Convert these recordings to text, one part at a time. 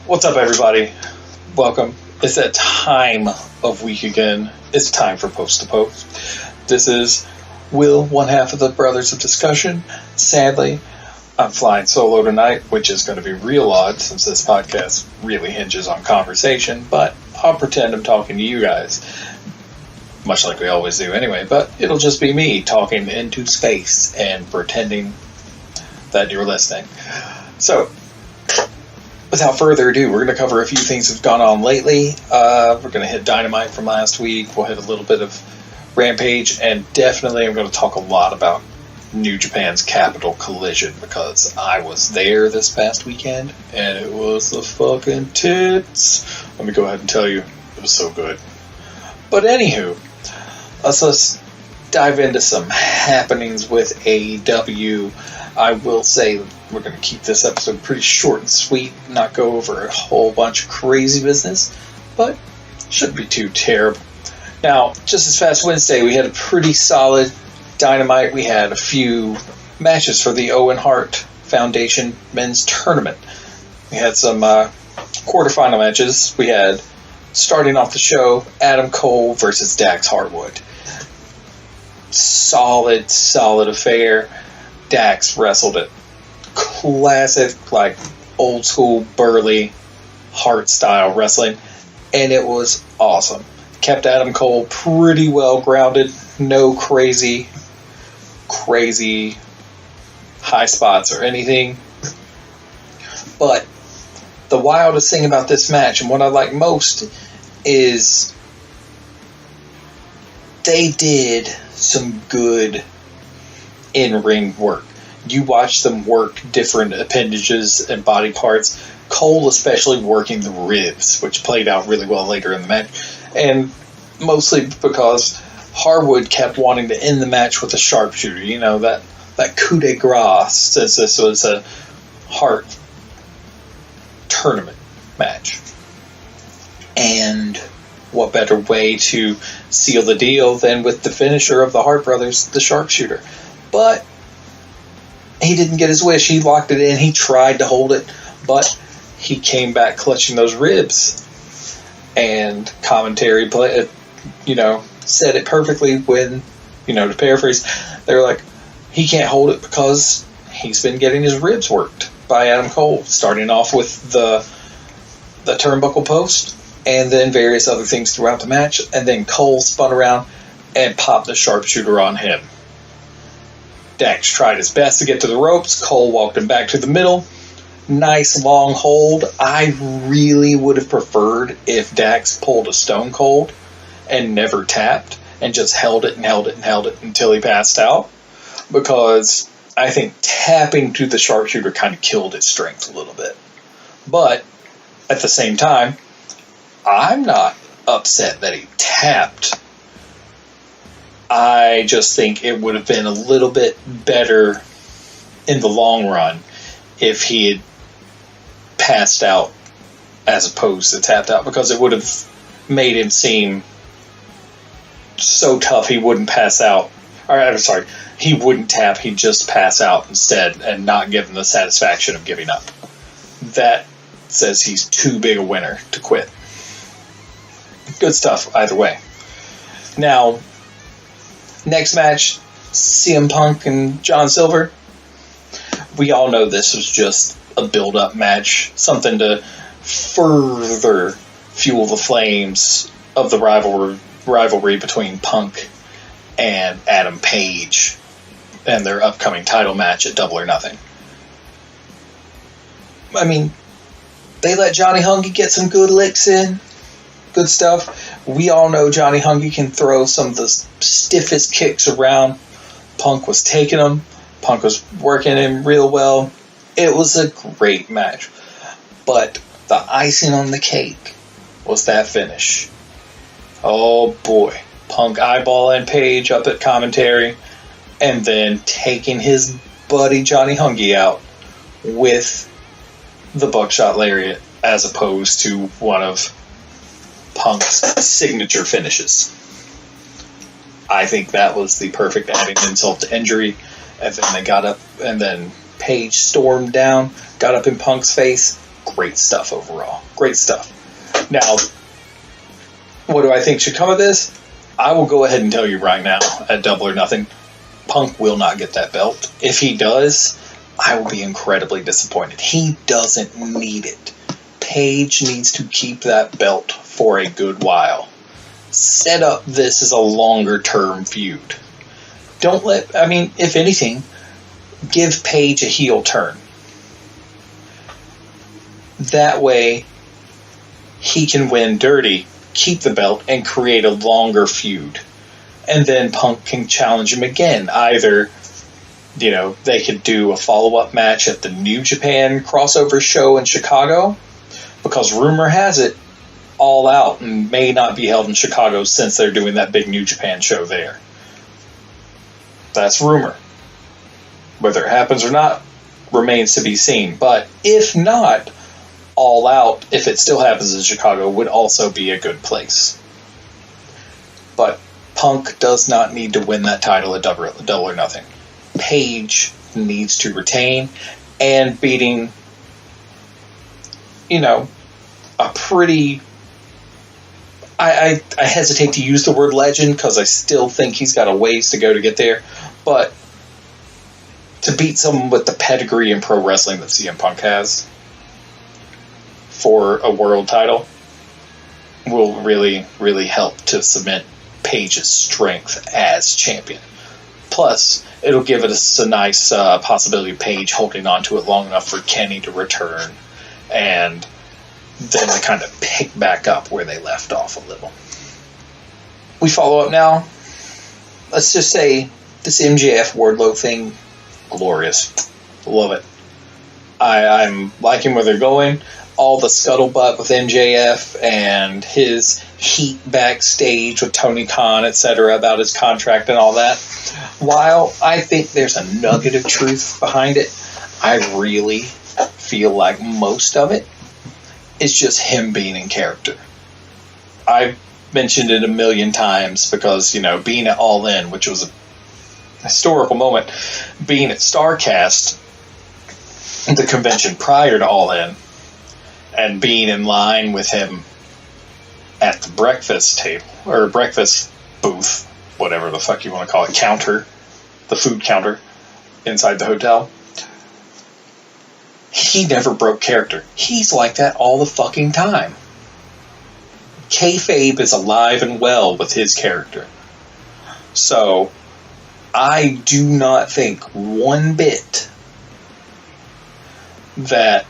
What's up, everybody? Welcome. It's that time of week again. It's time for Post to Post. This is Will, one half of the Brothers of Discussion. Sadly, I'm flying solo tonight, which is going to be real odd since this podcast really hinges on conversation, but I'll pretend I'm talking to you guys, much like we always do anyway, but it'll just be me talking into space and pretending that you're listening. So, without further ado, we're going to cover a few things that have gone on lately. We're going to hit Dynamite from last week. We'll hit a little bit of Rampage, and definitely I'm going to talk a lot about New Japan's Capital Collision, because I was there this past weekend, and it was the fucking tits. Let me go ahead and tell you, it was so good. But anywho, let's dive into some happenings with AEW. I will say we're going to keep this episode pretty short and sweet, not go over a whole bunch of crazy business, but shouldn't be too terrible. Now, just this past Wednesday, we had a pretty solid Dynamite. We had a few matches for the Owen Hart Foundation Men's Tournament. We had some quarterfinal matches. We had, starting off the show, Adam Cole versus Dax Harwood. Solid affair. Dax wrestled it. Classic, like, old school, burly, Hart style wrestling. And it was awesome. Kept Adam Cole pretty well grounded. No crazy high spots or anything. But the wildest thing about this match, and what I like most, is they did some good in-ring work. You watch them work different appendages and body parts. Cole especially working the ribs, which played out really well later in the match. And mostly because Harwood kept wanting to end the match with a sharpshooter. You know, that coup de grace, since this was a Hart tournament match. And what better way to seal the deal than with the finisher of the Hart brothers, the sharpshooter. But he didn't get his wish. He locked it in. He tried to hold it, but he came back clutching those ribs. And commentary said it perfectly when, to paraphrase, they were like, he can't hold it because he's been getting his ribs worked by Adam Cole, starting off with the turnbuckle post and then various other things throughout the match. And then Cole spun around and popped the sharpshooter on him. Dax tried his best to get to the ropes. Cole walked him back to the middle. Nice long hold. I really would have preferred if Dax pulled a Stone Cold and never tapped and just held it until he passed out, because I think tapping to the sharpshooter kind of killed his strength a little bit. But at the same time, I'm not upset that he tapped. I just think it would have been a little bit better in the long run if he had passed out as opposed to tapped out, because it would have made him seem so tough he wouldn't pass out. He wouldn't tap, he'd just pass out instead and not give him the satisfaction of giving up. That says he's too big a winner to quit. Good stuff either way. Now, next match, CM Punk and John Silver. We all know this was just a build-up match, something to further fuel the flames of the rivalry between Punk and Adam Page and their upcoming title match at Double or Nothing. I mean, they let Johnny Hungy get some good licks in. Good stuff. We all know Johnny Hungy can throw some of the stiffest kicks around. Punk was taking them. Punk was working him real well. It was a great match. But the icing on the cake was that finish. Oh boy. Punk eyeballing Page up at commentary, and then taking his buddy Johnny Hungy out with the buckshot lariat, as opposed to one of Punk's signature finishes. I think that was the perfect adding insult to injury. And then they got up, and then Page stormed down, got up in Punk's face, great stuff overall. Great stuff. Now, what do I think should come of this? I will go ahead and tell you right now, at Double or Nothing, Punk will not get that belt. If he does, I will be incredibly disappointed. He doesn't need it. Page needs to keep that belt for a good while. Set up this as a longer term feud. If anything, give Page a heel turn. That way, he can win dirty, keep the belt, and create a longer feud. And then Punk can challenge him again. Either, they could do a follow-up match at the New Japan crossover show in Chicago, because rumor has it All Out may not be held in Chicago since they're doing that big New Japan show there. That's rumor. Whether it happens or not remains to be seen. But if not, All Out, if it still happens in Chicago, would also be a good place. But Punk does not need to win that title at Double or Nothing. Page needs to retain, and beating, a pretty... I hesitate to use the word legend because I still think he's got a ways to go to get there, but to beat someone with the pedigree in pro wrestling that CM Punk has for a world title will really, really help to cement Page's strength as champion. Plus, it'll give us a nice possibility of Page holding on to it long enough for Kenny to return and then to kind of pick back up where they left off a little. We follow up now. Let's just say this MJF Wardlow thing, glorious. Love it. I'm liking where they're going. All the scuttlebutt with MJF and his heat backstage with Tony Khan, etc., about his contract and all that. While I think there's a nugget of truth behind it, I really feel like most of it is just him being in character. I've mentioned it a million times because, being at All In, which was a historical moment, being at StarCast, the convention prior to All In, and being in line with him at the breakfast table, or breakfast booth, whatever the fuck you want to call it, counter, the food counter inside the hotel. He never broke character. He's like that all the fucking time. Kayfabe is alive and well with his character. So, I do not think one bit that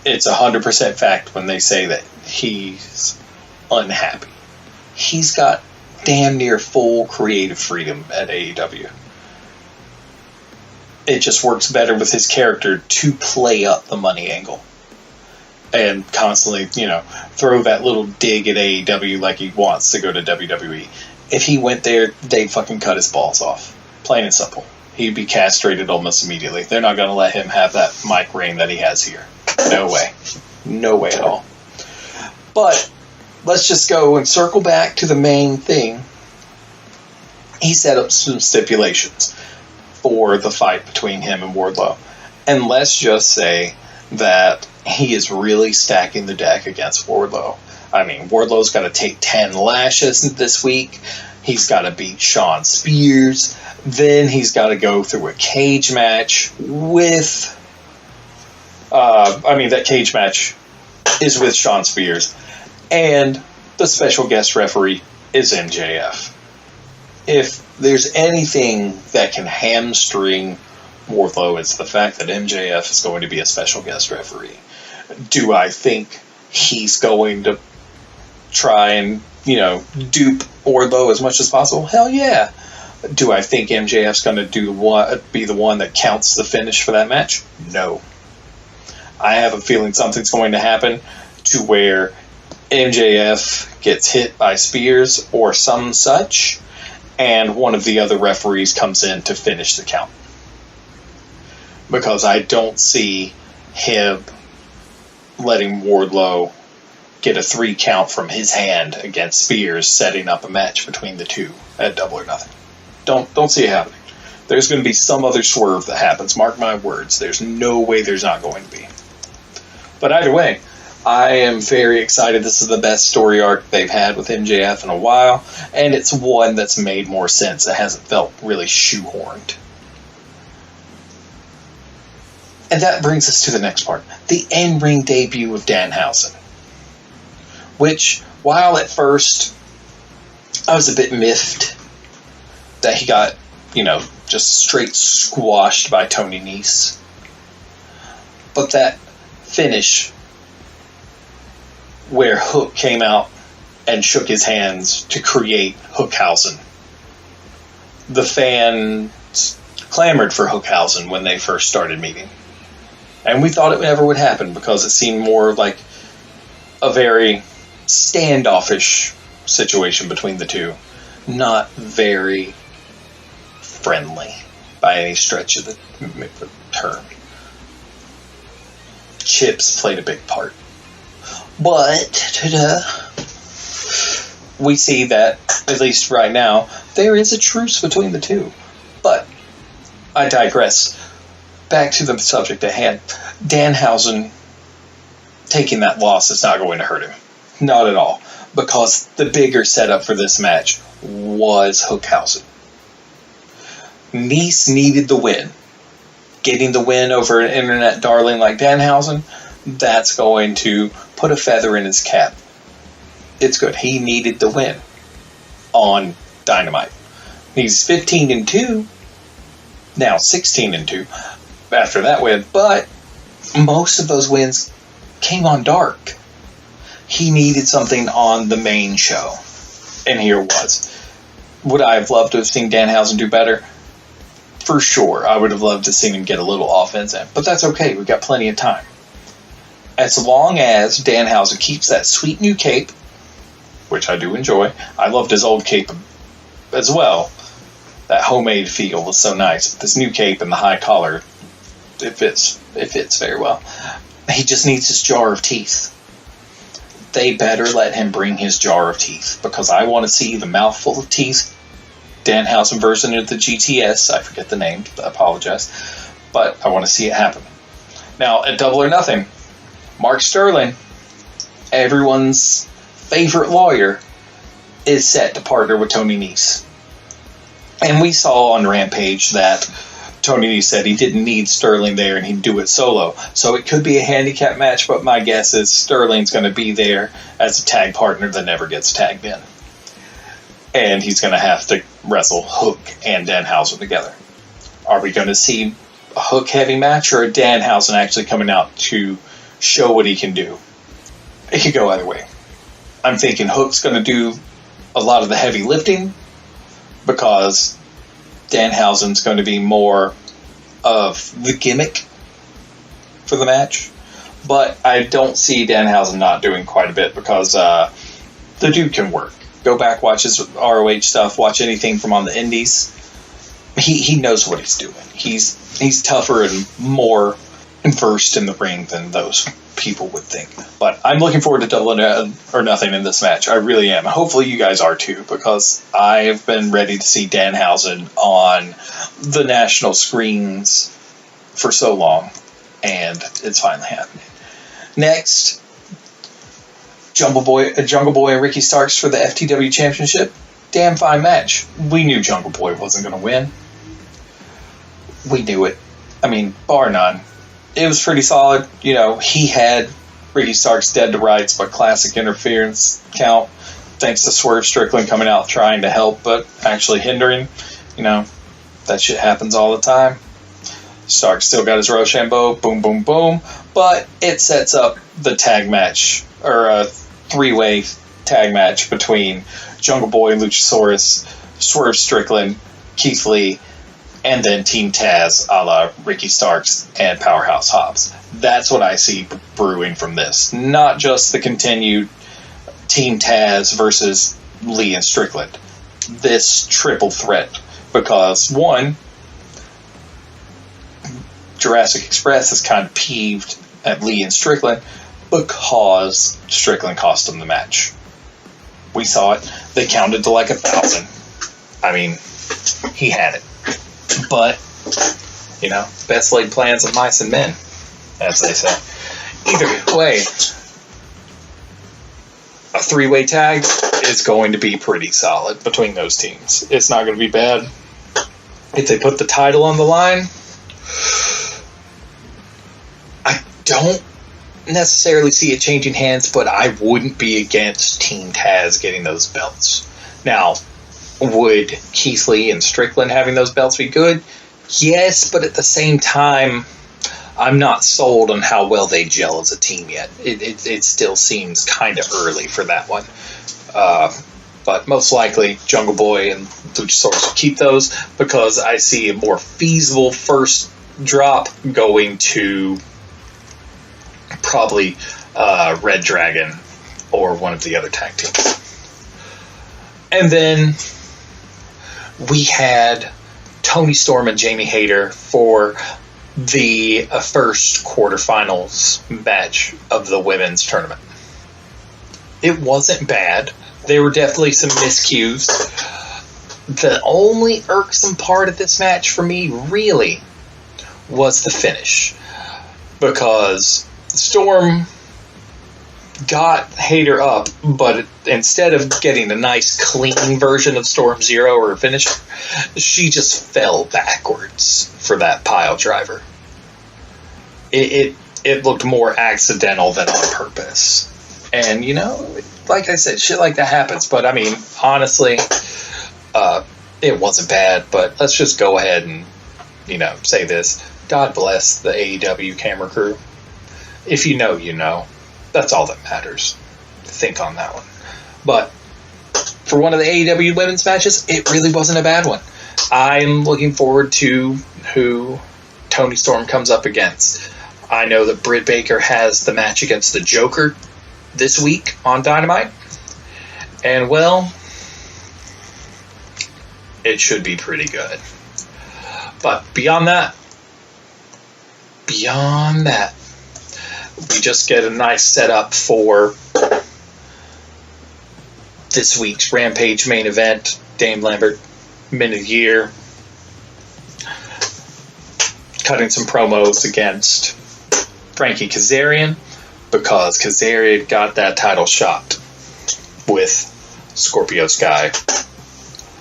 it's 100% fact when they say that he's unhappy. He's got damn near full creative freedom at AEW. It just works better with his character to play up the money angle. And constantly, throw that little dig at AEW like he wants to go to WWE. If he went there, they'd fucking cut his balls off. Plain and simple. He'd be castrated almost immediately. They're not going to let him have that mic reign that he has here. No way. No way at all. But let's just go and circle back to the main thing. He set up some stipulations for the fight between him and Wardlow. And let's just say that he is really stacking the deck against Wardlow. I mean, Wardlow's got to take 10 lashes this week. He's got to beat Shawn Spears. Then he's got to go through a cage match with... that cage match is with Shawn Spears. And the special guest referee is MJF. If there's anything that can hamstring Wardlow, it's the fact that MJF is going to be a special guest referee. Do I think he's going to try and, dupe Wardlow as much as possible? Hell yeah. Do I think MJF's going to be the one that counts the finish for that match? No. I have a feeling something's going to happen to where MJF gets hit by Spears or some such, and one of the other referees comes in to finish the count. Because I don't see him letting Wardlow get a 3 count from his hand against Spears, setting up a match between the two at Double or Nothing. Don't see it happening. There's going to be some other swerve that happens. Mark my words. There's no way there's not going to be. But either way, I am very excited. This is the best story arc they've had with MJF in a while, and it's one that's made more sense. It hasn't felt really shoehorned. And that brings us to the next part. The in-ring debut of Danhausen. Which, while at first I was a bit miffed that he got, just straight squashed by Tony Nese. But that finish where Hook came out and shook his hands to create Hookhausen. The fans clamored for Hookhausen when they first started meeting. And we thought it never would happen because it seemed more like a very standoffish situation between the two. Not very friendly by any stretch of the term. Chips played a big part. But we see that, at least right now, there is a truce between the two. But I digress. Back to the subject at hand. Danhausen taking that loss is not going to hurt him. Not at all. Because the bigger setup for this match was Hookhausen. Nese needed the win. Getting the win over an internet darling like Danhausen, that's going to put a feather in his cap. It's good. He needed the win on Dynamite. He's 15-2. Now 16-2 after that win. But most of those wins came on Dark. He needed something on the main show. And here it was. Would I have loved to have seen Danhausen do better? For sure. I would have loved to see him get a little offense in. But that's okay. We've got plenty of time. As long as Danhausen keeps that sweet new cape, which I do enjoy. I loved his old cape as well. That homemade feel was so nice. This new cape and the high collar, it fits very well. He just needs his jar of teeth. They better let him bring his jar of teeth, because I want to see the mouthful of teeth Danhausen version of the GTS. I forget the name. I apologize. But I want to see it happen. Now, at Double or Nothing, Mark Sterling, everyone's favorite lawyer, is set to partner with Tony Nese. And we saw on Rampage that Tony Nese said he didn't need Sterling there and he'd do it solo. So it could be a handicap match, but my guess is Sterling's going to be there as a tag partner that never gets tagged in. And he's going to have to wrestle Hook and Danhausen together. Are we going to see a Hook-heavy match or a Danhausen actually coming out to show what he can do? It could go either way. I'm thinking Hook's going to do a lot of the heavy lifting because Danhausen's going to be more of the gimmick for the match. But I don't see Danhausen not doing quite a bit because the dude can work. Go back, watch his ROH stuff, watch anything from on the indies. He knows what he's doing. He's tougher and more versed in the ring than those people would think. But I'm looking forward to Double or Nothing in this match. I really am. Hopefully you guys are too, because I've been ready to see Danhausen on the national screens for so long, and it's finally happening. Next, Jungle Boy and Ricky Starks for the FTW Championship. Damn fine match. We knew Jungle Boy wasn't going to win. We knew it. I mean, bar none. It was pretty solid. You know, he had Ricky Starks dead to rights, but classic interference count, thanks to Swerve Strickland coming out trying to help, but actually hindering. You know, that shit happens all the time. Starks still got his Rochambeau, boom, boom, boom, but it sets up the tag match, or a three-way tag match between Jungle Boy, Luchasaurus, Swerve Strickland, Keith Lee, and then Team Taz a la Ricky Starks and Powerhouse Hobbs. That's what I see brewing from this. Not just the continued Team Taz versus Lee and Strickland. This triple threat. Because, one, Jurassic Express is kind of peeved at Lee and Strickland because Strickland cost them the match. We saw it. They counted to like 1,000. I mean, he had it. But, you know, best laid plans of mice and men, as they say. Either way, a three-way tag is going to be pretty solid between those teams. It's not going to be bad. If they put the title on the line, I don't necessarily see it changing hands, but I wouldn't be against Team Taz getting those belts. Now, would Keith Lee and Strickland having those belts be good? Yes, but at the same time, I'm not sold on how well they gel as a team yet. It still seems kind of early for that one. But most likely, Jungle Boy and Luchasaurus will keep those because I see a more feasible first drop going to probably Red Dragon or one of the other tag teams. And then we had Toni Storm and Jamie Hayter for the first quarterfinals match of the women's tournament. It wasn't bad. There were definitely some miscues. The only irksome part of this match for me, really, was the finish. Because Storm got Hayter up, but instead of getting a nice clean version of Storm Zero or finish, she just fell backwards for that pile driver. It looked more accidental than on purpose. And, you know, like I said, shit like that happens. But, I mean, honestly, it wasn't bad. But let's just go ahead and, you know, say this. God bless the AEW camera crew. If you know, you know. That's all that matters. Think on that one. But for one of the AEW women's matches, it really wasn't a bad one. I'm looking forward to who Toni Storm comes up against. I know that Britt Baker has the match against the Joker this week on Dynamite. And, well, it should be pretty good. But beyond that, we just get a nice setup for this week's Rampage main event. Dame Lambert, minute of the year, cutting some promos against Frankie Kazarian because Kazarian got that title shot with Scorpio Sky.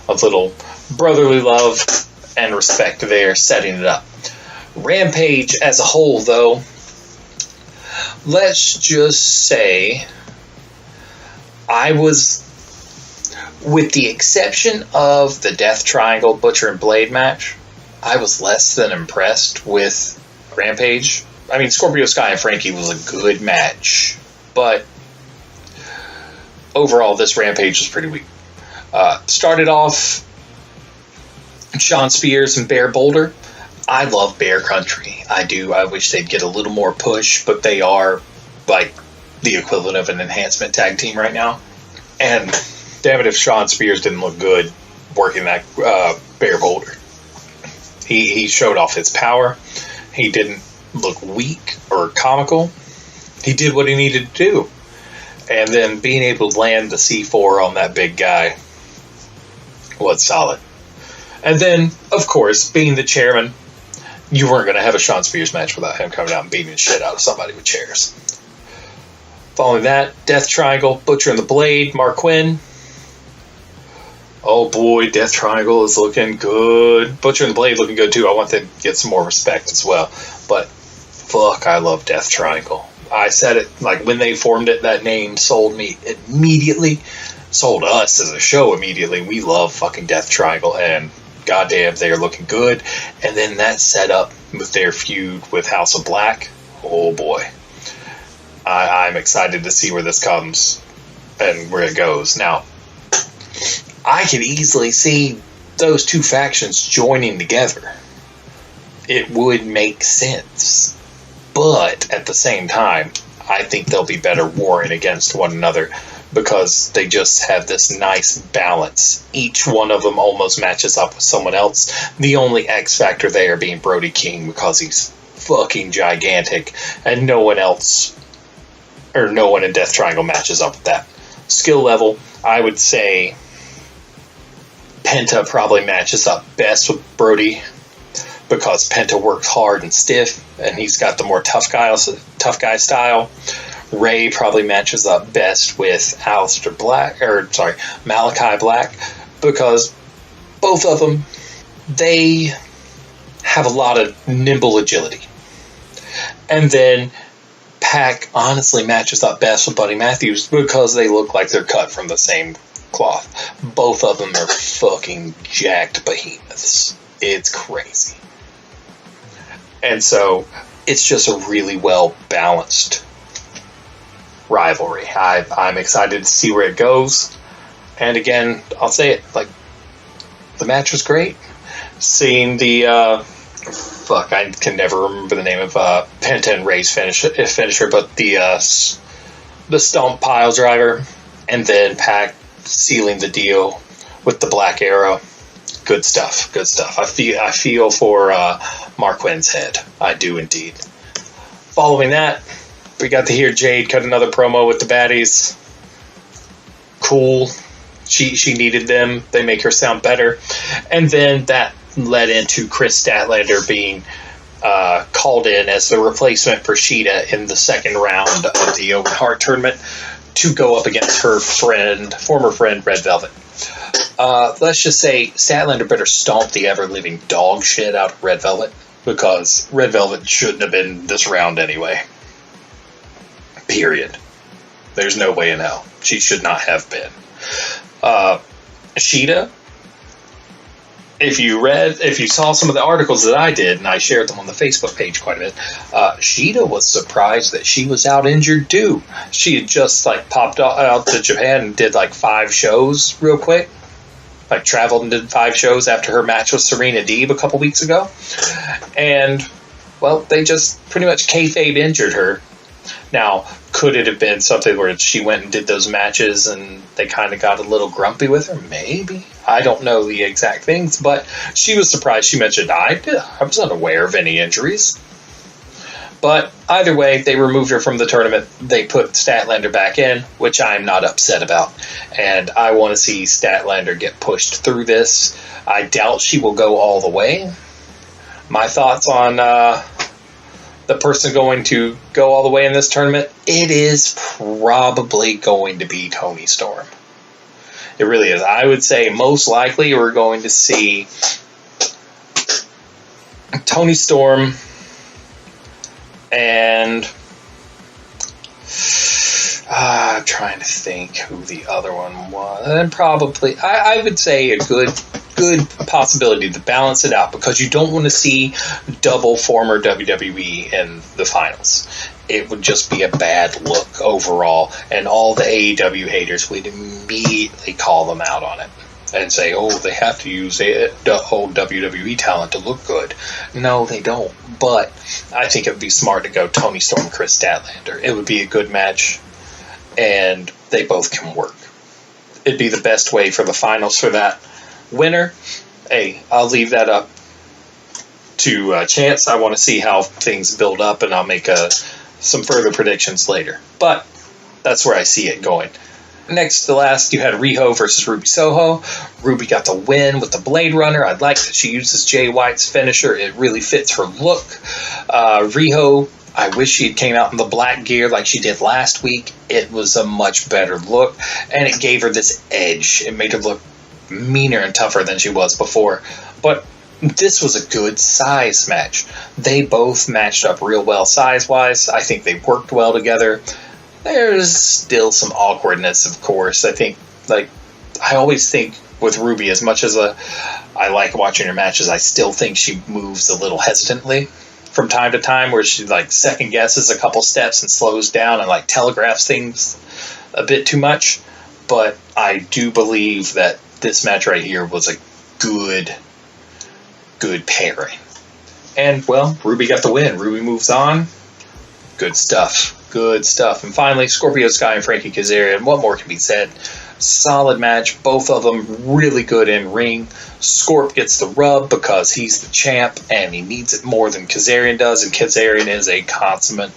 A little brotherly love and respect there, setting it up. Rampage as a whole, though, let's just say I was, with the exception of the Death Triangle Butcher and Blade match, I was less than impressed with Rampage. I mean, Scorpio Sky and Frankie was a good match, but overall this Rampage was pretty weak. Started off Sean Spears and Bear Boulder. I love Bear Country. I do. I wish they'd get a little more push, but they are like the equivalent of an enhancement tag team right now. And damn it if Sean Spears didn't look good working that Bear Boulder. He showed off his power. He didn't look weak or comical. He did what he needed to do. And then being able to land the C4 on that big guy was solid. And then, of course, being the chairman, you weren't going to have a Sean Spears match without him coming out and beating the shit out of somebody with chairs. Following that, Death Triangle, Butcher and the Blade, Mark Quinn. Oh boy, Death Triangle is looking good. Butcher and the Blade looking good too. I want them to get some more respect as well. But fuck, I love Death Triangle. I said it, like when they formed it, that name sold me immediately. Sold us as a show immediately. We love fucking Death Triangle, and goddamn, they're looking good. And then that setup with their feud with House of Black. Oh boy. I'm excited to see where this comes and where it goes. Now, I could easily see those two factions joining together. It would make sense. But at the same time, I think they'll be better warring against one another because they just have this nice balance. Each one of them almost matches up with someone else. The only X factor there being Brody King because he's fucking gigantic and no one else, or no one in Death Triangle matches up with that. Skill level, I would say Penta probably matches up best with Brody because Penta works hard and stiff and he's got the more tough guy style. Ray probably matches up best with Malachi Black, because both of them, they have a lot of nimble agility. And then Pac honestly matches up best with Buddy Matthews because they look like they're cut from the same cloth. Both of them are fucking jacked behemoths. It's crazy. And so it's just a really well balanced rivalry. I'm excited to see where it goes. And again, I'll say it, like, the match was great. Seeing the I can never remember the name of Penta and Ray's finisher, but the stomp pile driver, and then Pac sealing the deal with the Black Arrow. Good stuff. I feel for Mark Quinn's head. I do indeed. Following that, we got to hear Jade cut another promo with the baddies. Cool. She needed them. They make her sound better. And then that led into Chris Statlander being called in as the replacement for Sheeta in the second round of the Open Heart tournament to go up against her former friend, Red Velvet. Let's just say Statlander better stomp the ever-living dog shit out of Red Velvet, because Red Velvet shouldn't have been this round anyway. Period. There's no way in hell. She should not have been. Sheeta, if you saw some of the articles that I did, and I shared them on the Facebook page quite a bit, Sheeta was surprised that she was out injured too. She had just popped out to Japan and did 5 shows real quick. Traveled and did 5 shows after her match with Serena Deeb a couple weeks ago. And, well, they just pretty much kayfabe injured her. Now, could it have been something where she went and did those matches and they kind of got a little grumpy with her? Maybe. I don't know the exact things, but she was surprised. She mentioned, I was unaware of any injuries. But either way, they removed her from the tournament. They put Statlander back in, which I'm not upset about. And I want to see Statlander get pushed through this. I doubt she will go all the way. My thoughts on the person going to go all the way in this tournament, it is probably going to be Toni Storm. It really is. I would say most likely we're going to see Toni Storm and I'm trying to think who the other one was. And probably, I would say a good possibility to balance it out, because you don't want to see double former WWE in the finals. It would just be a bad look overall, and all the AEW haters would immediately call them out on it and say, oh, they have to use the whole WWE talent to look good. No, they don't. But I think it would be smart to go Toni Storm, Chris Statlander. It would be a good match, and they both can work. It'd be the best way for the finals for that winner. Hey, I'll leave that up to chance. I want to see how things build up, and I'll make some further predictions later. But that's where I see it going. Next to last, you had Riho versus Ruby Soho. Ruby got the win with the Blade Runner. I like that she uses Jay White's finisher. It really fits her look. Riho, I wish she came out in the black gear like she did last week. It was a much better look, and it gave her this edge. It made her look meaner and tougher than she was before. But this was a good size match. They both matched up real well size-wise. I think they worked well together. There's still some awkwardness, of course. I think, I always think with Ruby, as much as I like watching her matches, I still think she moves a little hesitantly from time to time, where she second guesses a couple steps and slows down and telegraphs things a bit too much. But I do believe that this match right here was a good pairing. And, well, Ruby got the win. Ruby moves on. Good stuff. And finally, Scorpio Sky and Frankie Kazarian. What more can be said? Solid match. Both of them really good in ring. Scorp gets the rub because he's the champ, and he needs it more than Kazarian does. And Kazarian is a consummate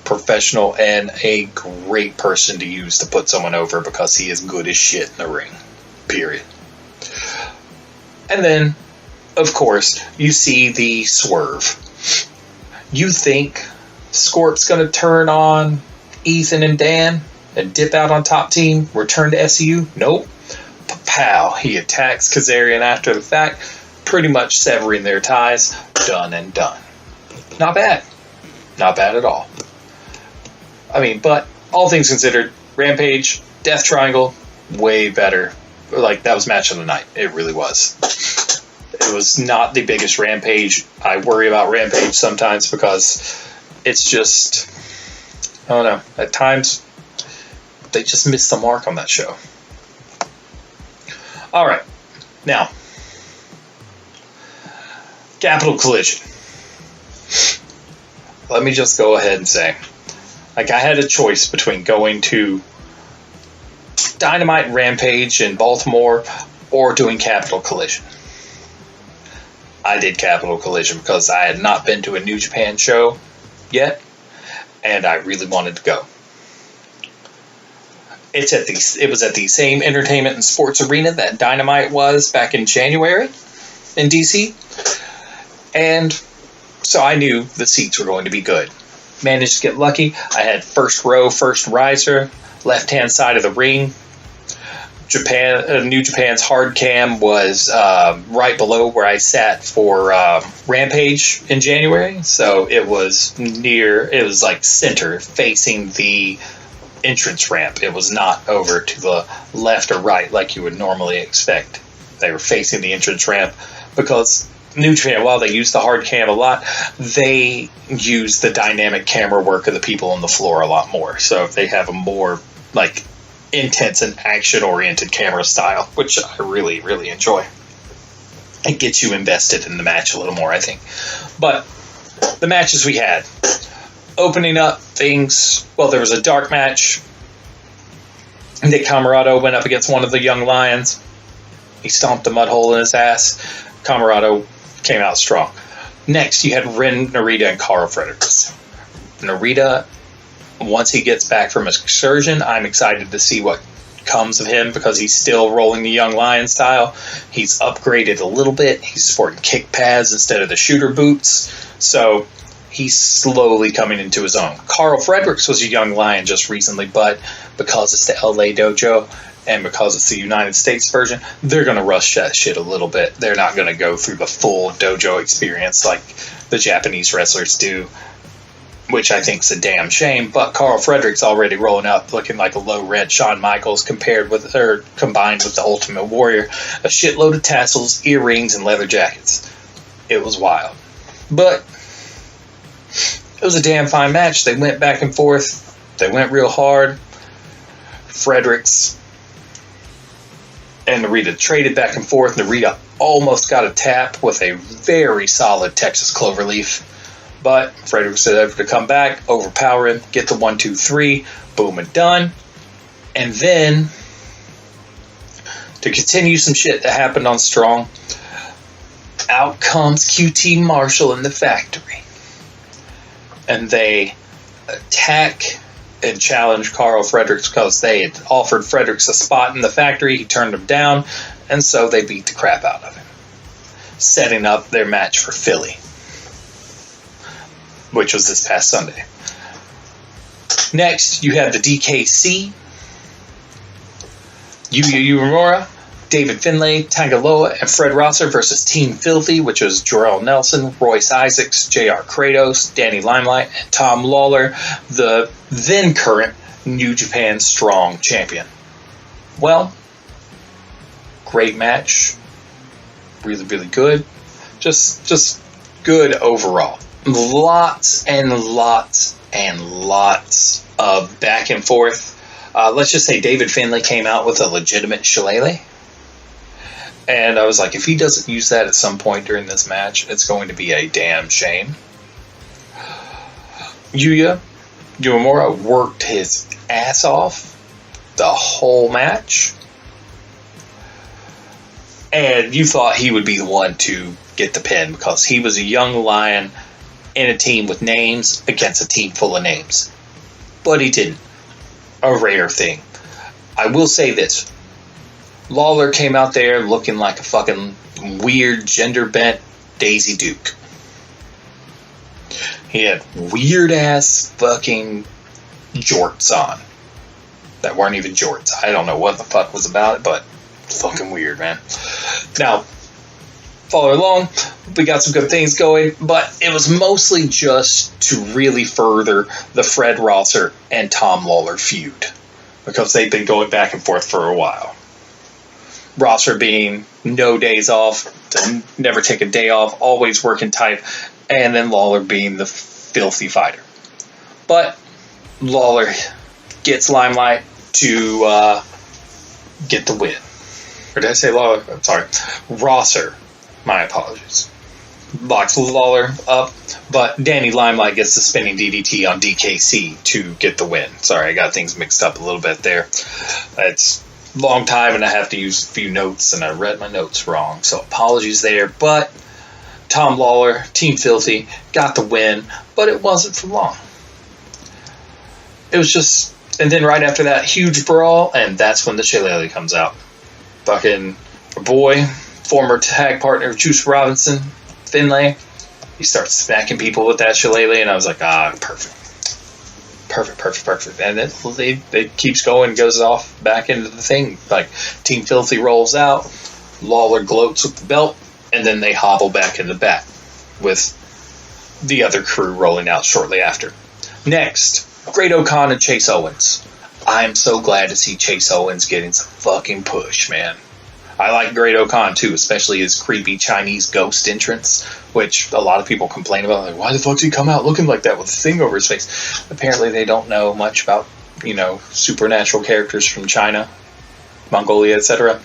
professional and a great person to use to put someone over, because he is good as shit in the ring. Period. And then, of course, you see the swerve. You think Scorp's going to turn on Ethan and Dan and dip out on top team, return to SCU? Nope. Pow, he attacks Kazarian after the fact, pretty much severing their ties. Done and done. Not bad. Not bad at all. I mean, but all things considered, Rampage, Death Triangle, way better. Like, that was match of the night. It really was. It was not the biggest Rampage. I worry about Rampage sometimes because it's just, I don't know, at times they just missed the mark on that show. Alright, now, Capital Collision. Let me just go ahead and say, like, I had a choice between going to Dynamite and Rampage in Baltimore or doing Capital Collision. I did Capital Collision because I had not been to a New Japan show yet, and I really wanted to go. It was at the same entertainment and sports arena that Dynamite was back in January in DC, and so I knew the seats were going to be good. Managed to get lucky. I had first row, first riser, left-hand side of the ring. New Japan's hard cam was right below where I sat for Rampage in January, so it was like center, facing the entrance ramp. It was not over to the left or right like you would normally expect. They were facing the entrance ramp because New Japan, while they use the hard cam a lot, they use the dynamic camera work of the people on the floor a lot more. So they have a more like intense and action-oriented camera style, which I really, really enjoy. It gets you invested in the match a little more, I think. But the matches we had, opening up things, well, there was a dark match. Nick Camarado went up against one of the Young Lions. He stomped a mud hole in his ass. Camarado came out strong. Next, you had Ren Narita and Carl Fredericks. Narita, once he gets back from his excursion, I'm excited to see what comes of him because he's still rolling the Young Lion style. He's upgraded a little bit. He's sporting kick pads instead of the shooter boots. So he's slowly coming into his own. Carl Fredericks was a Young Lion just recently, but because it's the LA dojo and because it's the United States version, they're going to rush that shit a little bit. They're not going to go through the full dojo experience like the Japanese wrestlers do, which I think is a damn shame. But Carl Fredericks already rolling up looking like a low-rent Shawn Michaels combined with the Ultimate Warrior. A shitload of tassels, earrings, and leather jackets. It was wild. But it was a damn fine match. They went back and forth. They went real hard. Fredericks and Narita traded back and forth. Narita almost got a tap with a very solid Texas Cloverleaf. But Fredericks was able to come back, overpower him, get the 1-2-3, boom and done. And then, to continue some shit that happened on Strong, out comes QT Marshall in the factory. And they attack and challenge Carl Fredericks because they had offered Fredericks a spot in the factory. He turned them down, and so they beat the crap out of him, setting up their match for Philly, which was this past Sunday. Next, you have the DKC, Yuya Uemura, David Finlay, Tangaloa, and Fred Rosser versus Team Filthy, which was Jarrell Nelson, Royce Isaacs, JR Kratos, Danny Limelight, and Tom Lawler, the then current New Japan Strong champion. Well, great match. Really, really good. Just good overall. Lots and lots and lots of back and forth. Let's just say David Finlay came out with a legitimate shillelagh. And I was like, if he doesn't use that at some point during this match, it's going to be a damn shame. Yuya Uemura worked his ass off the whole match. And you thought he would be the one to get the pin because he was a young lion in a team with names against a team full of names. But he didn't. A rare thing. I will say this. Lawler came out there looking like a fucking weird gender-bent Daisy Duke. He had weird-ass fucking jorts on. That weren't even jorts. I don't know what the fuck was about it, but fucking weird, man. Now, follow along. We got some good things going, but it was mostly just to really further the Fred Rosser and Tom Lawler feud, because they've been going back and forth for a while. Rosser being no days off, to never take a day off, always working type, and then Lawler being the filthy fighter. But Lawler gets limelight to get the win. Or did I say Lawler? I'm sorry. Rosser. My apologies. Locks Lawler up, but Danny Limelight gets the spinning DDT on DKC to get the win. Sorry, I got things mixed up a little bit there. It's a long time and I have to use a few notes, and I read my notes wrong, so apologies there. But Tom Lawler, Team Filthy, got the win, but it wasn't for long. It was just, and then right after that, huge brawl, and that's when the shillelagh comes out. Fucking boy, former tag partner of Juice Robinson, Finlay, he starts smacking people with that shillelagh, and I was like, perfect. And it keeps going, goes off back into the thing. Like, Team Filthy rolls out, Lawler gloats with the belt, and then they hobble back in the back with the other crew rolling out shortly after. Next, Great O'Khan and Chase Owens. I'm so glad to see Chase Owens getting some fucking push, man. I like Great O'Khan too, especially his creepy Chinese ghost entrance, which a lot of people complain about. Like, why the fuck did he come out looking like that with a thing over his face? Apparently they don't know much about, supernatural characters from China, Mongolia, etc.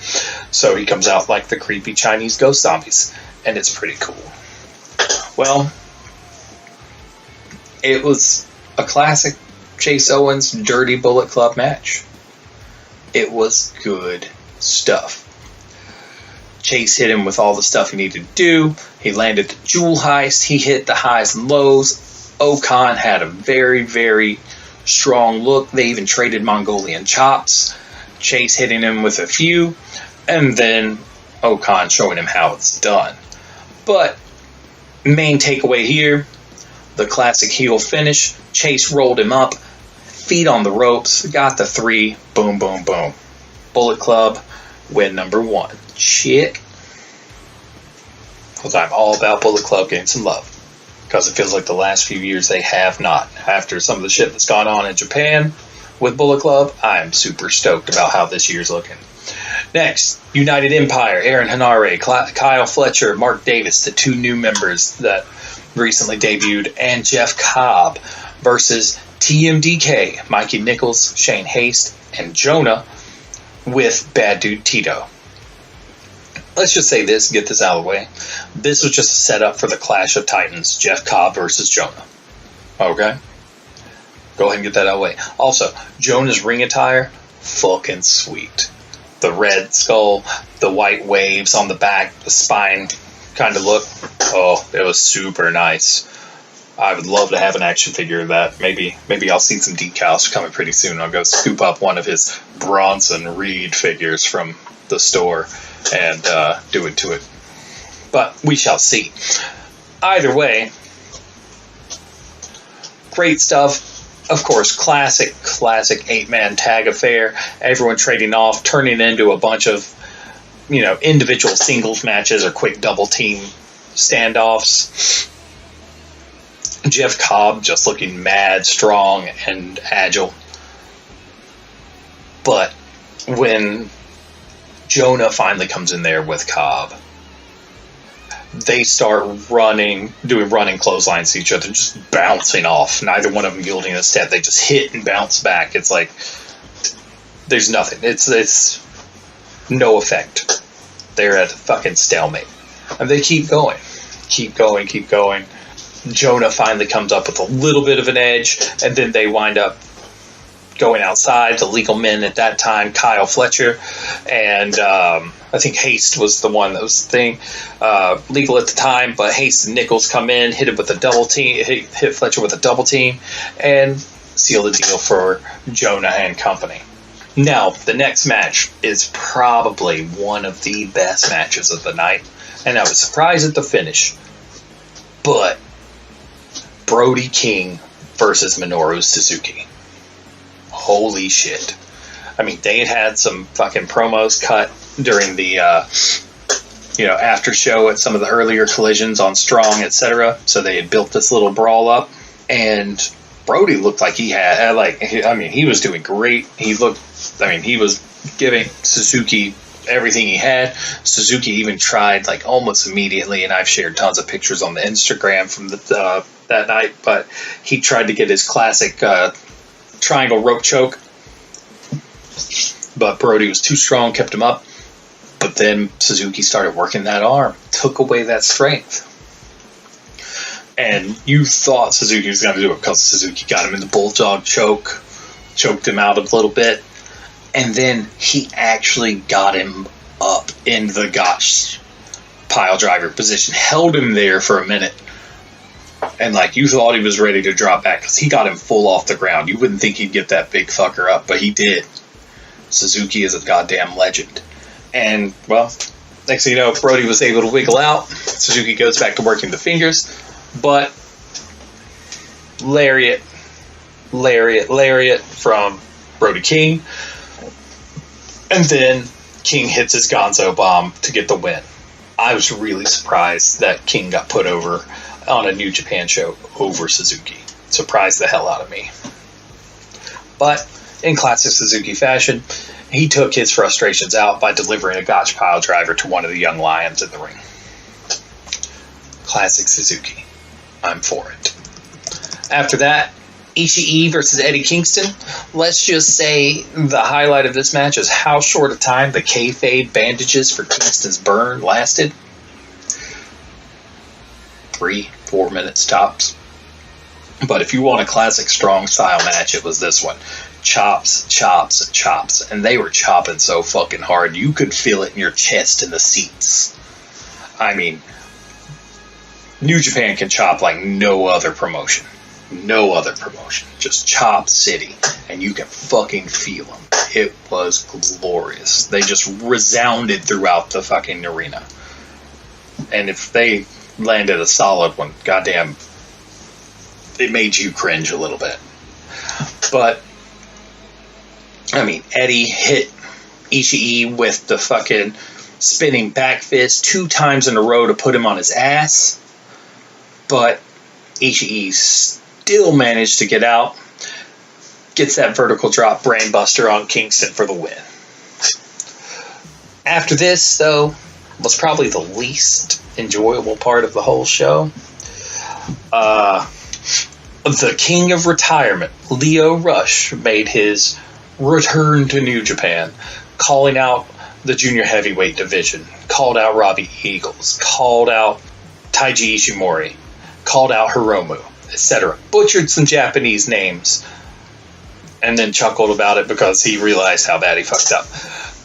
So he comes out like the creepy Chinese ghost zombies, and it's pretty cool. Well, it was a classic Chase Owens Dirty Bullet Club match. It was good stuff. Chase hit him with all the stuff he needed to do. He landed the jewel heist. He hit the highs and lows. O'Khan had a very, very strong look. They even traded Mongolian chops. Chase hitting him with a few, and then O'Khan showing him how it's done. But main takeaway here, the classic heel finish. Chase rolled him up, feet on the ropes, got the 3, boom, boom, boom. Bullet Club, win number 1. Shit. Because I'm all about Bullet Club getting some love. Because it feels like the last few years they have not. After some of the shit that's gone on in Japan with Bullet Club, I'm super stoked about how this year's looking. Next, United Empire, Aaron Henare, Kyle Fletcher, Mark Davis, the 2 new members that recently debuted, and Jeff Cobb versus TMDK, Mikey Nichols, Shane Haste, and Jonah with Bad Dude Tito. Let's just say this, get this out of the way. This was just a setup for the Clash of Titans, Jeff Cobb versus Jonah. Okay? Go ahead and get that out of the way. Also, Jonah's ring attire, fucking sweet. The red skull, the white waves on the back, the spine kind of look. Oh, it was super nice. I would love to have an action figure of that. Maybe I'll see some decals coming pretty soon. I'll go scoop up one of his Bronson Reed figures from the store and do it to it. But we shall see. Either way, great stuff. Of course, classic 8-man tag affair. Everyone trading off, turning into a bunch of, individual singles matches or quick double team standoffs. Jeff Cobb just looking mad strong and agile. But when Jonah finally comes in there with Cobb, they start doing running clotheslines to each other, just bouncing off. Neither one of them yielding a step. They just hit and bounce back. It's like there's nothing. It's no effect. They're at a fucking stalemate. And they keep going. Keep going. Jonah finally comes up with a little bit of an edge, and then they wind up going outside. The legal men at that time, Kyle Fletcher, and I think Haste was the one that was the thing. Legal at the time, but Haste and Nichols come in, hit him with a double team, hit Fletcher with a double team, and seal the deal for Jonah and company. Now, the next match is probably one of the best matches of the night, and I was surprised at the finish. But Brody King versus Minoru Suzuki. holy shit. I mean, they had some fucking promos cut during the, after show at some of the earlier collisions on Strong, etc. So they had built this little brawl up, and Brody looked like he was doing great. He was giving Suzuki everything he had. Suzuki even tried, like, almost immediately, and I've shared tons of pictures on the Instagram from that night, but he tried to get his classic triangle rope choke, but Brody was too strong, kept him up. But then Suzuki started working that arm, took away that strength. And you thought Suzuki was going to do it because Suzuki got him in the bulldog choke, choked him out a little bit, and then he actually got him up in the gotch pile driver position, held him there for a minute, and like you thought he was ready to drop back because he got him full off the ground. You wouldn't think he'd get that big fucker up, but he did. Suzuki is a goddamn legend. And, well, next thing you know, Brody was able to wiggle out. Suzuki goes back to working the fingers. But lariat from Brody King. And then King hits his Gonzo bomb to get the win. I was really surprised that King got put over on a New Japan show over Suzuki. Surprised the hell out of me. But in classic Suzuki fashion, he took his frustrations out by delivering a gotch pile driver to one of the young lions in the ring. Classic Suzuki. I'm for it. After that, Ishii versus Eddie Kingston. Let's just say the highlight of this match is how short a time the kayfabe bandages for Kingston's burn lasted. 3-4 minutes tops. But if you want a classic strong style match, it was this one. Chops, chops, chops. And they were chopping so fucking hard, you could feel it in your chest in the seats. I mean, New Japan can chop like no other promotion. No other promotion. Just Chop City. And you can fucking feel them. It was glorious. They just resounded throughout the fucking arena. And if they landed a solid one, goddamn, it made you cringe a little bit. But I mean, Eddie hit Ishii with the fucking spinning back fist 2 times in a row to put him on his ass. But Ishii still managed to get out. Gets that vertical drop brainbuster on Kingston for the win. After this, though, was probably the least enjoyable part of the whole show. The King of Retirement, Lio Rush, made his return to New Japan, calling out the junior heavyweight division, called out Robbie Eagles, called out Taiji Ishimori, called out Hiromu, etc. Butchered some Japanese names, and then chuckled about it because he realized how bad he fucked up.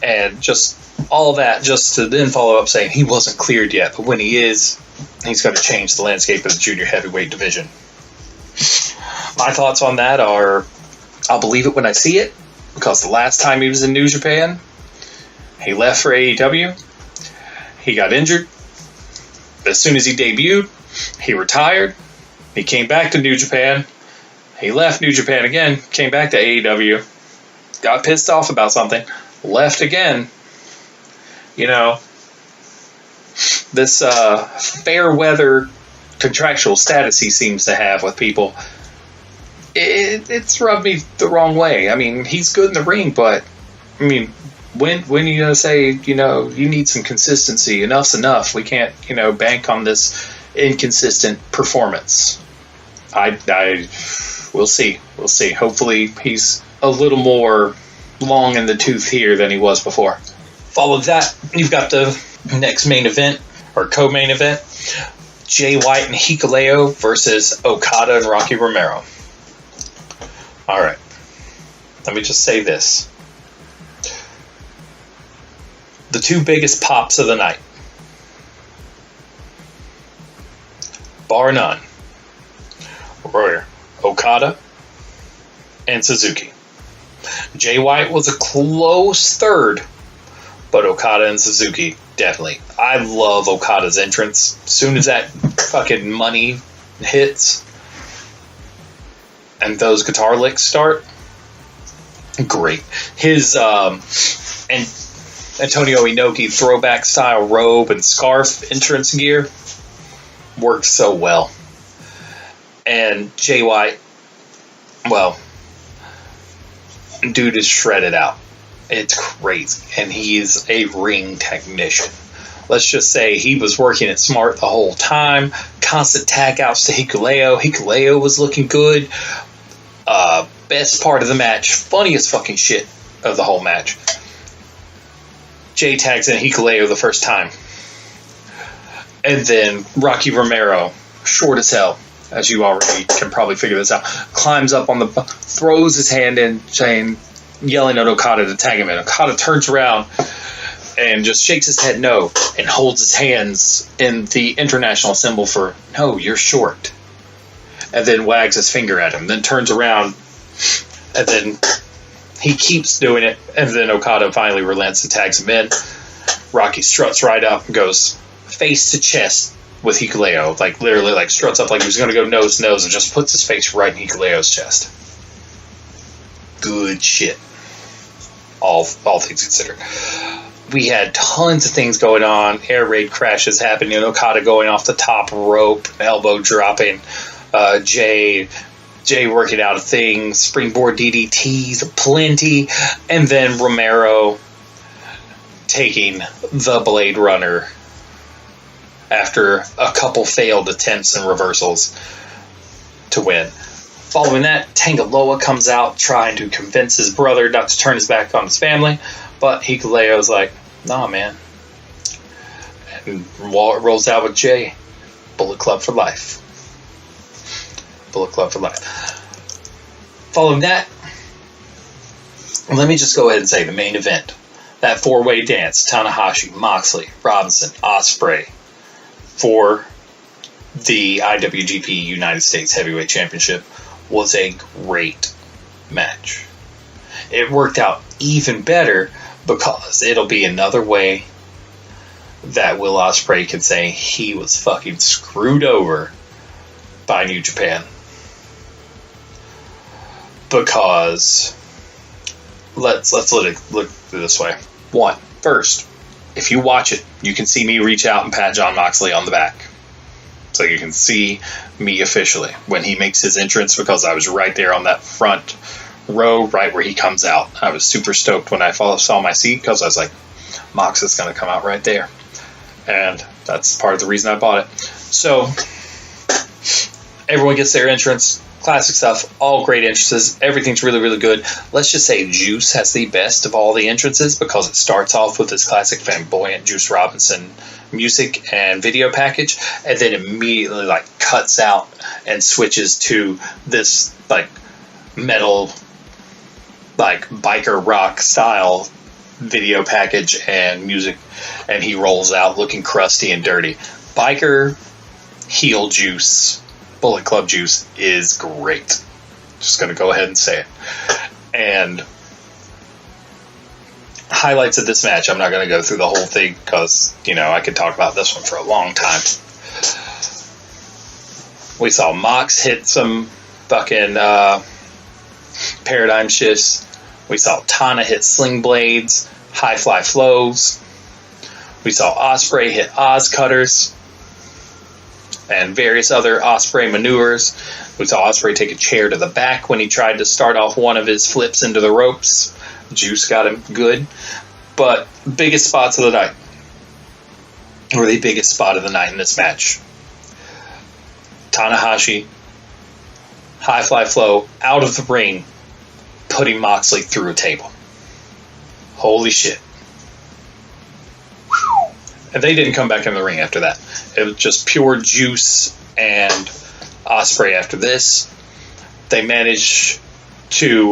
And just all that, just to then follow up saying he wasn't cleared yet, but when he is, he's going to change the landscape of the junior heavyweight division. My thoughts on that are, I'll believe it when I see it, because the last time he was in New Japan, he left for AEW, he got injured, as soon as he debuted, he retired, he came back to New Japan, he left New Japan again, came back to AEW, got pissed off about something, left again. You know, this fair weather contractual status he seems to have with people, it's rubbed me the wrong way. I mean, he's good in the ring, but I mean, when are you gonna say, you know, you need some consistency? Enough's enough. We can't, you know, bank on this inconsistent performance. We'll see. We'll see. Hopefully, he's a little more long in the tooth here than he was before. Follow that, you've got the next main event, or co-main event, Jay White and Hikuleo versus Okada and Rocky Romero. Alright, let me just say this. The 2 biggest pops of the night, bar none, were Okada and Suzuki. Jay White was a close third, but Okada and Suzuki, definitely. I love Okada's entrance. As soon as that fucking money hits and those guitar licks start, Great. His and Antonio Inoki throwback style robe and scarf entrance gear worked so well. And Jay White, well, dude is shredded out. It's crazy. And he's a ring technician. Let's just say he was working it smart the whole time. Constant tag outs to Hikuleo. Hikuleo was looking good. Best part of the match, funniest fucking shit of the whole match. Jay tags in Hikuleo the first time. And then Rocky Romero, short as hell, as you already can probably figure this out, climbs up on throws his hand in, saying, yelling at Okada to tag him in. Okada turns around and just shakes his head no, and holds his hands in the international symbol for, no, you're short. And then wags his finger at him, then turns around, and then he keeps doing it, and then Okada finally relents and tags him in. Rocky struts right up and goes face to chest with Hikuleo, like literally like struts up like he was going to go nose to nose and just puts his face right in Hikuleo's chest. Good shit. All things considered. We had tons of things going on. Air raid crashes happening. Okada going off the top rope, elbow dropping. Jay working out a thing. Springboard DDTs, plenty. And then Romero taking the Blade Runner after a couple failed attempts and reversals to win. Following that, Tangaloa comes out trying to convince his brother not to turn his back on his family, but Hikuleo's like, nah, man. And rolls out with Jay. Bullet Club for life. Bullet Club for life. Following that, let me just go ahead and say the main event. That four-way dance, Tanahashi, Moxley, Robinson, Ospreay, for the IWGP United States Heavyweight Championship was a great match. It worked out even better because it'll be another way that Will Ospreay can say he was fucking screwed over by New Japan. Because let's let it look this way. First, if you watch it, you can see me reach out and pat Jon Moxley on the back. So you can see me officially when he makes his entrance, because I was right there on that front row, right where he comes out. I was super stoked when I saw my seat, because I was like, Mox is going to come out right there. And that's part of the reason I bought it. So everyone gets their entrance. Classic stuff, all great entrances. Everything's really, really good. Let's just say Juice has the best of all the entrances, because it starts off with this classic flamboyant Juice Robinson music and video package, and then immediately like cuts out and switches to this like metal, like biker rock style video package and music, and he rolls out looking crusty and dirty. Biker heel Juice, Bullet Club Juice is great. Just going to go ahead and say it. And highlights of this match, I'm not going to go through the whole thing because, I could talk about this one for a long time. We saw Mox hit some fucking paradigm shifts. We saw Tana hit sling blades, high fly flows. We saw Ospreay hit Oz cutters and various other Ospreay maneuvers. We saw Ospreay take a chair to the back when he tried to start off one of his flips into the ropes. Juice got him good. But biggest spots of the night, or the biggest spot of the night in this match, Tanahashi, high fly flow, out of the ring, putting Moxley through a table. Holy shit. And they didn't come back in the ring after that. It was just pure Juice and Ospreay after this. They managed to...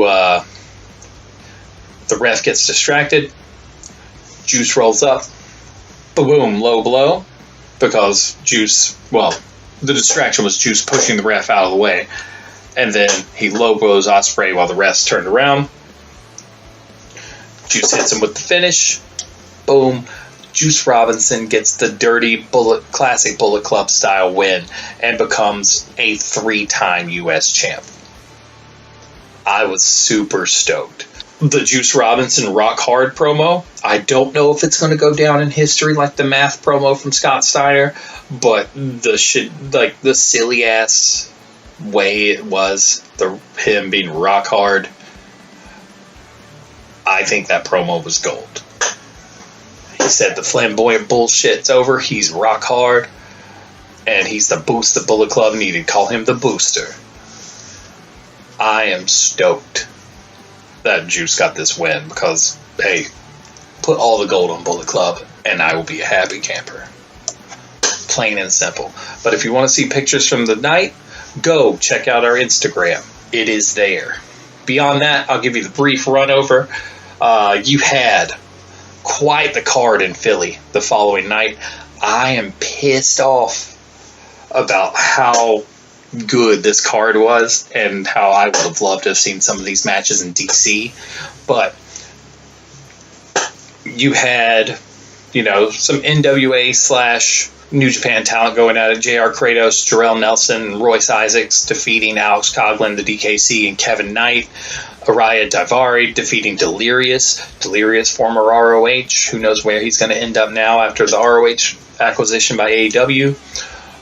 the ref gets distracted. Juice rolls up. Boom, low blow. Because Juice... Well, the distraction was Juice pushing the ref out of the way. And then he low blows Ospreay while the ref's turned around. Juice hits him with the finish. Boom. Juice Robinson gets the dirty classic Bullet Club style win and becomes a 3-time U.S. champ. I was super stoked. the Juice Robinson Rock Hard promo. I don't know if it's going to go down in history like the Math promo from Scott Steiner, but the silly ass way it was, him being rock hard, I think that promo was gold. He said the flamboyant bullshit's over, he's rock hard, and he's the boost the Bullet Club needed. Call him the Booster. I am stoked that Juice got this win because, hey, put all the gold on Bullet Club and I will be a happy camper. Plain and simple. But if you want to see pictures from the night, go check out our Instagram. It is there. Beyond that, I'll give you the brief run over. You had quite the card in Philly the following night. I am pissed off about how good this card was and how I would have loved to have seen some of these matches in DC. But you had, some NWA / New Japan talent going at it. JR Kratos, Jarrell Nelson, and Royce Isaacs defeating Alex Coughlin, the DKC, and Kevin Knight. Araya Daivari defeating Delirious. Delirious, former ROH. Who knows where he's going to end up now after the ROH acquisition by AEW.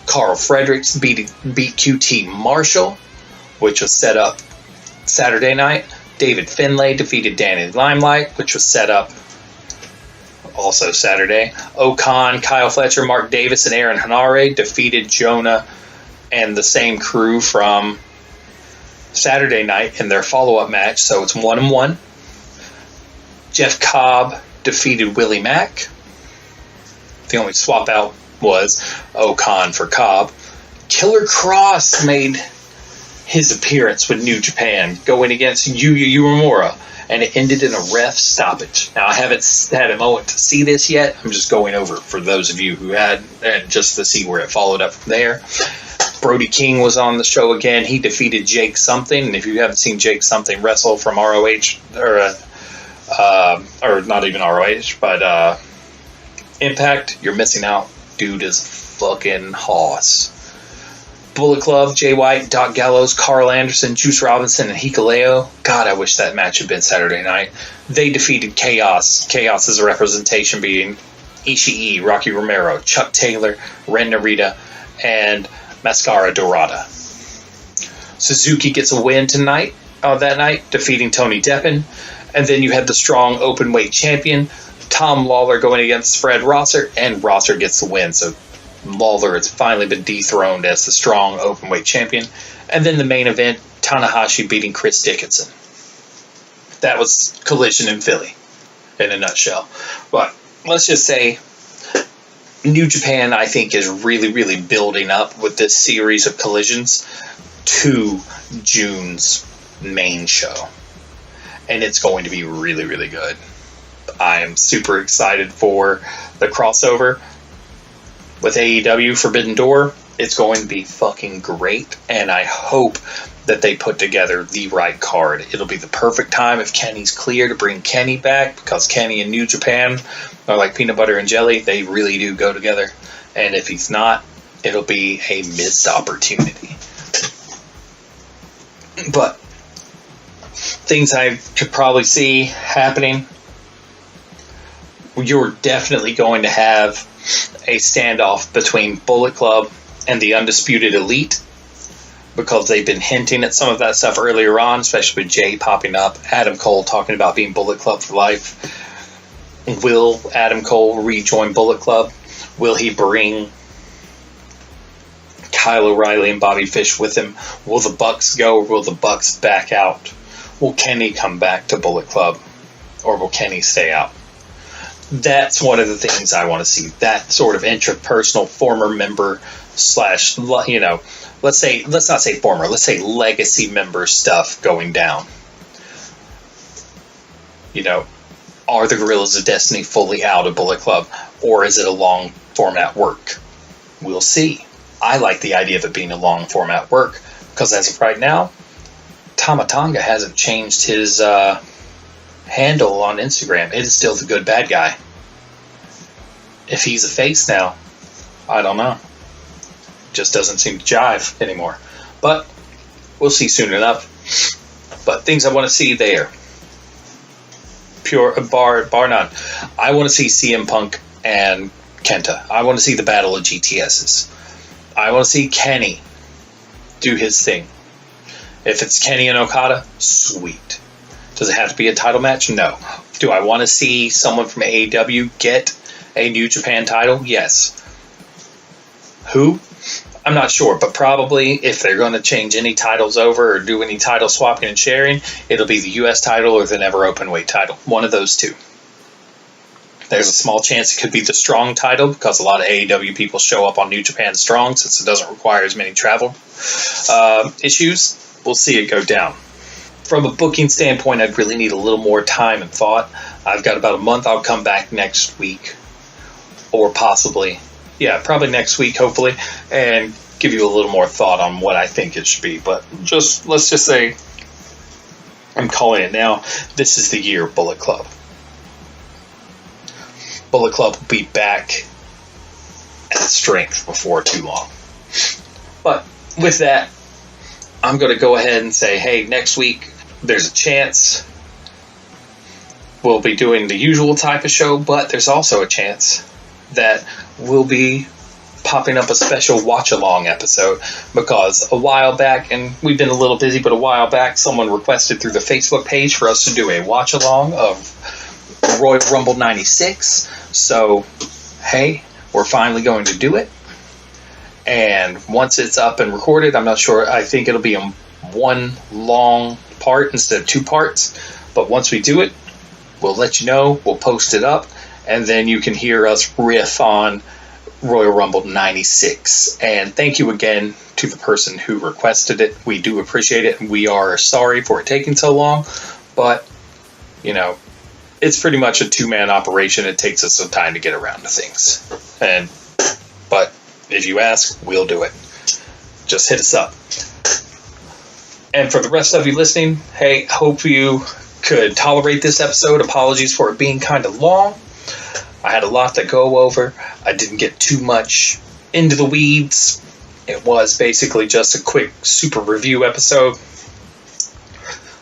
Carl Fredericks beat QT Marshall, which was set up Saturday night. David Finlay defeated Danny Limelight, which was set up also Saturday. Okan, Kyle Fletcher, Mark Davis, and Aaron Hanare defeated Jonah and the same crew from Saturday night in their follow-up match, so it's 1-1. Jeff Cobb defeated Willie Mack. The only swap out was Okan for Cobb. Killer Cross made his appearance with New Japan, going against Yuya Uemura, and it ended in a ref stoppage. Now, I haven't had a moment to see this yet. I'm just going over it for those of you who had, and just to see where it followed up from there. Brody King was on the show again. He defeated Jake Something, and if you haven't seen Jake Something wrestle from ROH, or not even ROH, but Impact, you're missing out. Dude is fucking hoss. Bullet Club, Jay White, Doc Gallows, Carl Anderson, Juice Robinson, and Hikuleo. God, I wish that match had been Saturday night. They defeated Chaos. Chaos is a representation beating Ishii, Rocky Romero, Chuck Taylor, Ren Narita, and Mascara Dorada. Suzuki gets a win that night, defeating Tony Deppen. And then you had the strong openweight champion, Tom Lawler, going against Fred Rosser, and Rosser gets the win. So Lawler has finally been dethroned as the strong openweight champion. And then the main event, Tanahashi beating Chris Dickinson. That was Collision in Philly, in a nutshell. But let's just say New Japan, I think, is really, really building up with this series of collisions to June's main show. And it's going to be really, really good. I am super excited for the crossover with AEW Forbidden Door. It's going to be fucking great, and I hope that they put together the right card. It'll be the perfect time if Kenny's clear to bring Kenny back, because Kenny and New Japan are like peanut butter and jelly. They really do go together. And if he's not, it'll be a missed opportunity. But things I could probably see happening, you're definitely going to have a standoff between Bullet Club and the Undisputed Elite, because they've been hinting at some of that stuff earlier on, especially with Jay popping up, Adam Cole talking about being Bullet Club for life. Will Adam Cole rejoin Bullet Club? Will he bring Kyle O'Reilly and Bobby Fish with him? Will the Bucks go, or will the Bucks back out? Will Kenny come back to Bullet Club, or will Kenny stay out? That's one of the things I want to see. That sort of interpersonal former member slash, let's not say former, let's say legacy member stuff going down. Are the Guerrillas of Destiny fully out of Bullet Club, or is it a long format work? We'll see. I like the idea of it being a long format work, because as of right now, Tama Tonga hasn't changed his handle on Instagram. It is still the good bad guy. If he's a face now, I don't know. Just doesn't seem to jive anymore. But we'll see soon enough. But things I want to see there. bar none. I want to see CM Punk and Kenta. I want to see the battle of GTSs. I want to see Kenny do his thing. If it's Kenny and Okada, sweet. Does it have to be a title match? No. Do I want to see someone from AEW get a New Japan title? Yes. Who? I'm not sure, but probably if they're going to change any titles over or do any title swapping and sharing, it'll be the U.S. title or the Never Openweight title. One of those two. There's a small chance it could be the Strong title because a lot of AEW people show up on New Japan Strong since it doesn't require as many travel issues. We'll see it go down. From a booking standpoint, I'd really need a little more time and thought. I've got about a month. I'll come back next week or probably next week, hopefully, and give you a little more thought on what I think it should be. But let's just say, I'm calling it now, this is the year of Bullet Club. Bullet Club will be back at strength before too long. But with that, I'm going to go ahead and say, hey, next week, there's a chance we'll be doing the usual type of show, but there's also a chance that we'll be popping up a special watch-along episode because a while back, and we've been a little busy, but a while back, someone requested through the Facebook page for us to do a watch-along of Royal Rumble 96. So, hey, we're finally going to do it. And once it's up and recorded, I'm not sure, I think it'll be in one long part instead of two parts. But once we do it, we'll let you know, we'll post it up, and then you can hear us riff on Royal Rumble 96. And thank you again to the person who requested it. We do appreciate it, and we are sorry for it taking so long. But, it's pretty much a two-man operation. It takes us some time to get around to things. But if you ask, we'll do it. Just hit us up. And for the rest of you listening, hey, hope you could tolerate this episode. Apologies for it being kind of long. I had a lot to go over. I didn't get too much into the weeds. It was basically just a quick super review episode.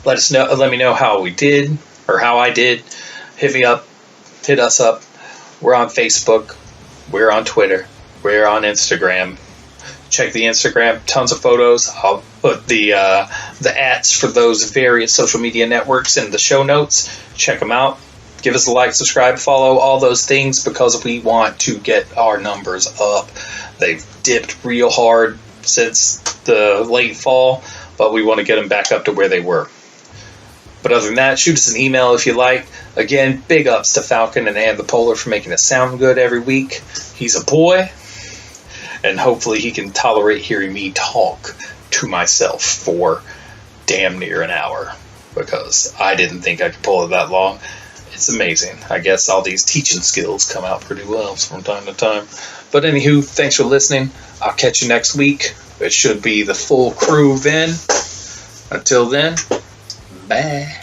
Let me know how we did, or how I did. Hit us up. We're on Facebook. We're on Twitter. We're on Instagram. Check the Instagram. Tons of photos. I'll put the ads for those various social media networks in the show notes. Check them out. Give us a like, subscribe, follow, all those things because we want to get our numbers up. They've dipped real hard since the late fall, but we want to get them back up to where they were. But other than that, shoot us an email if you like. Again, big ups to Falcon and the Polar for making us sound good every week. He's a boy, and hopefully he can tolerate hearing me talk to myself for damn near an hour, because I didn't think I could pull it that long. It's amazing. I guess all these teaching skills come out pretty well from time to time. But anywho, thanks for listening. I'll catch you next week. It should be the full crew then. Until then, bye.